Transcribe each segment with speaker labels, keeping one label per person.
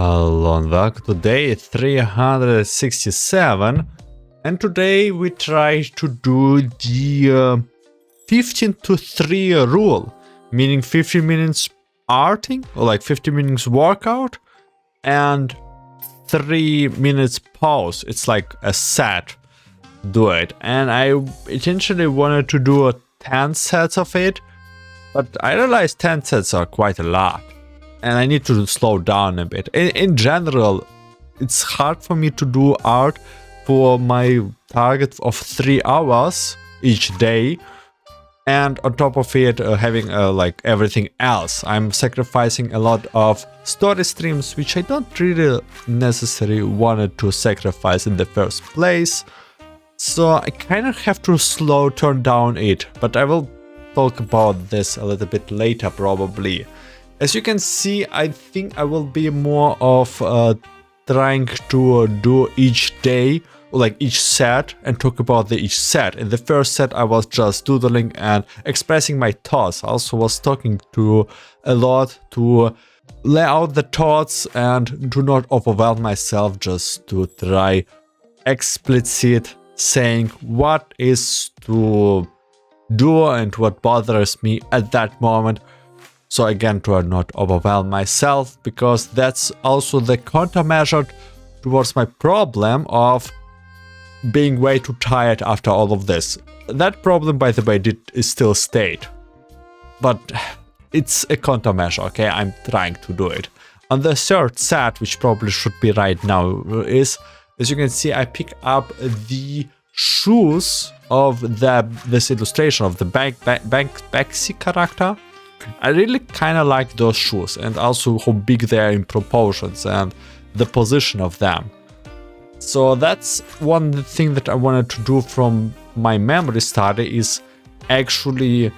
Speaker 1: Hello and welcome to day 367, and today we try to do the 15 to 3 rule, meaning 15 minutes arting or like 15 minutes workout and 3 minutes pause. It's like a set, do it. And I essentially wanted to do 10 sets of it, but I realized 10 sets are quite a lot. And I need to slow down a bit. In general, it's hard for me to do art for my target of 3 hours each day. And on top of it, having like everything else. I'm sacrificing a lot of story streams, which I don't really necessarily wanted to sacrifice in the first place. So I kind of have to turn down it. But I will talk about this a little bit later probably. As you can see, I think I will be more of trying to do each day, or like each set, and talk about each set. In the first set, I was just doodling and expressing my thoughts. I also was talking to a lot to lay out the thoughts and do not overwhelm myself, just to try explicit saying what is to do and what bothers me at that moment. So again, to not overwhelm myself, because that's also the countermeasure towards my problem of being way too tired after all of this. That problem, by the way, is still stayed. But it's a countermeasure, okay? I'm trying to do it. On the third set, which probably should be right now, is, as you can see, I pick up the shoes of this illustration of the Banksy character. I really kind of like those shoes, and also how big they are in proportions and the position of them. So that's one thing that I wanted to do from my memory study, is actually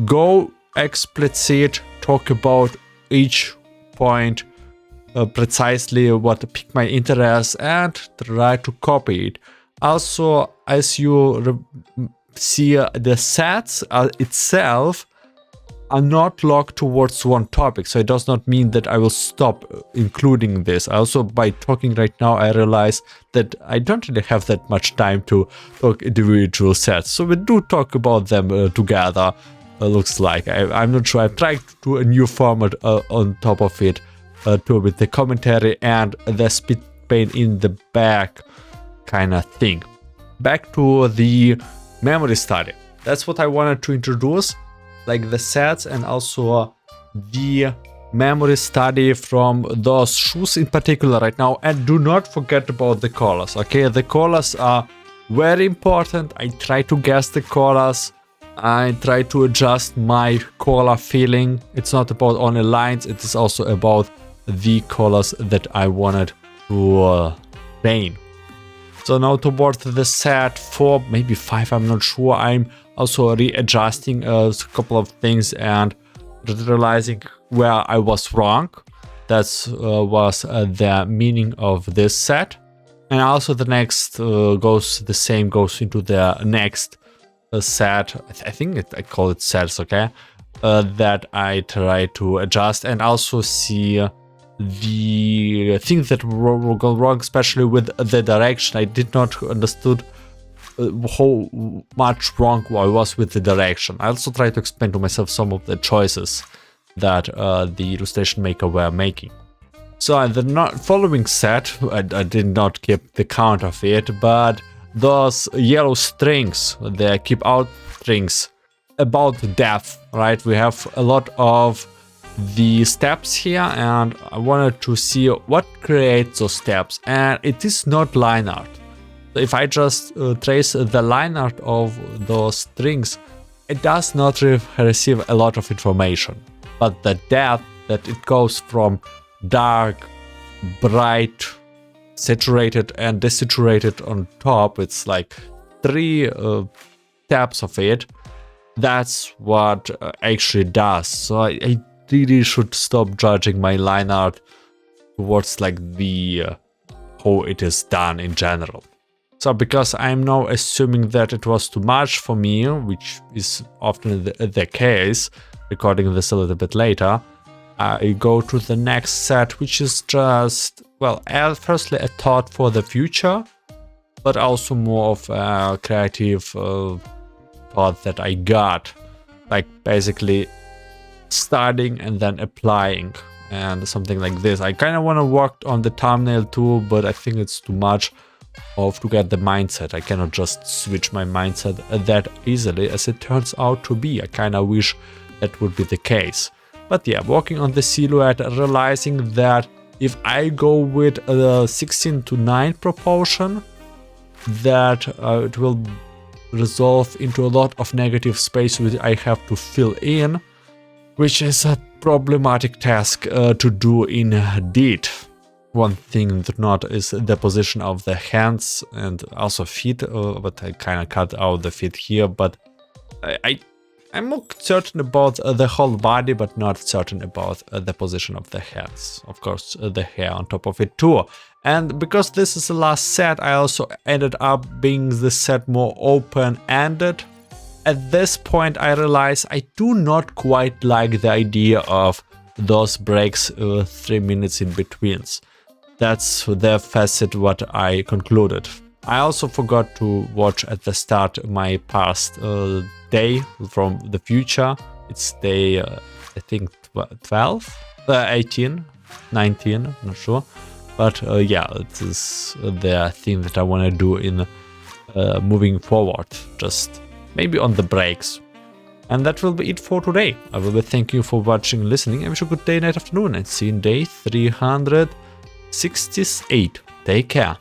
Speaker 1: go explicit, talk about each point precisely what piqued my interest, and try to copy it. Also, as you see, the sets itself are not locked towards one topic, so it does not mean that I will stop including this. Also, by talking right now, I realize that I don't really have that much time to talk individual sets, so we do talk about them together. Looks like I'm not sure. I'm trying to do a new format on top of it, too, with the commentary and the speed paint in the back kind of thing. Back to the memory study. That's what I wanted to introduce, like the sets and also the memory study from those shoes in particular right now. And do not forget about the colors, okay? The colors are very important. I try to guess the colors. I try to adjust my color feeling. It's not about only lines, it is also about the colors that I wanted to paint. So now towards the set 4, maybe 5, I'm not sure, I'm also readjusting a couple of things and realizing where I was wrong. That was the meaning of this set. And also the next goes into the next set. I think I call it sets, okay? That I try to adjust and also see the things that were going wrong, especially with the direction. I did not understood how much wrong I was with the direction. I also try to explain to myself some of the choices that the illustration maker were making. So in the following set, I did not keep the count of it, but those yellow strings, they keep out strings about depth, right? We have a lot of the steps here, and I wanted to see what creates those steps, and it is not line art. If I just trace the line art of those strings, it does not receive a lot of information. But the depth that it goes from dark, bright, saturated and desaturated on top, it's like 3 steps of it. That's what actually does. So I really should stop judging my line art towards like the how it is done in general. So because I'm now assuming that it was too much for me, which is often the case, recording this a little bit later, I go to the next set, which is just, well, firstly a thought for the future, but also more of a creative thought that I got, like basically starting and then applying and something like this. I kind of want to work on the thumbnail too, but I think it's too much to get the mindset. I cannot just switch my mindset that easily as it turns out to be. I kind of wish that would be the case. But yeah, working on the silhouette, realizing that if I go with a 16:9 proportion, that it will resolve into a lot of negative space which I have to fill in, which is a problematic task to do indeed. One thing to note is the position of the hands and also feet, but I kind of cut out the feet here, but I'm more certain about the whole body, but not certain about the position of the hands. Of course, the hair on top of it too. And because this is the last set, I also ended up being the set more open-ended. At this point, I realize I do not quite like the idea of those breaks 3 minutes in betweens. That's the facet what I concluded. I also forgot to watch at the start my past day from the future. It's day, I think 12, 18, 19, I'm not sure. But yeah, it is the thing that I want to do in moving forward, just maybe on the breaks. And that will be it for today. I will be thanking you for watching and listening. I wish you a good day, night, afternoon, and see you in day 368. Take care.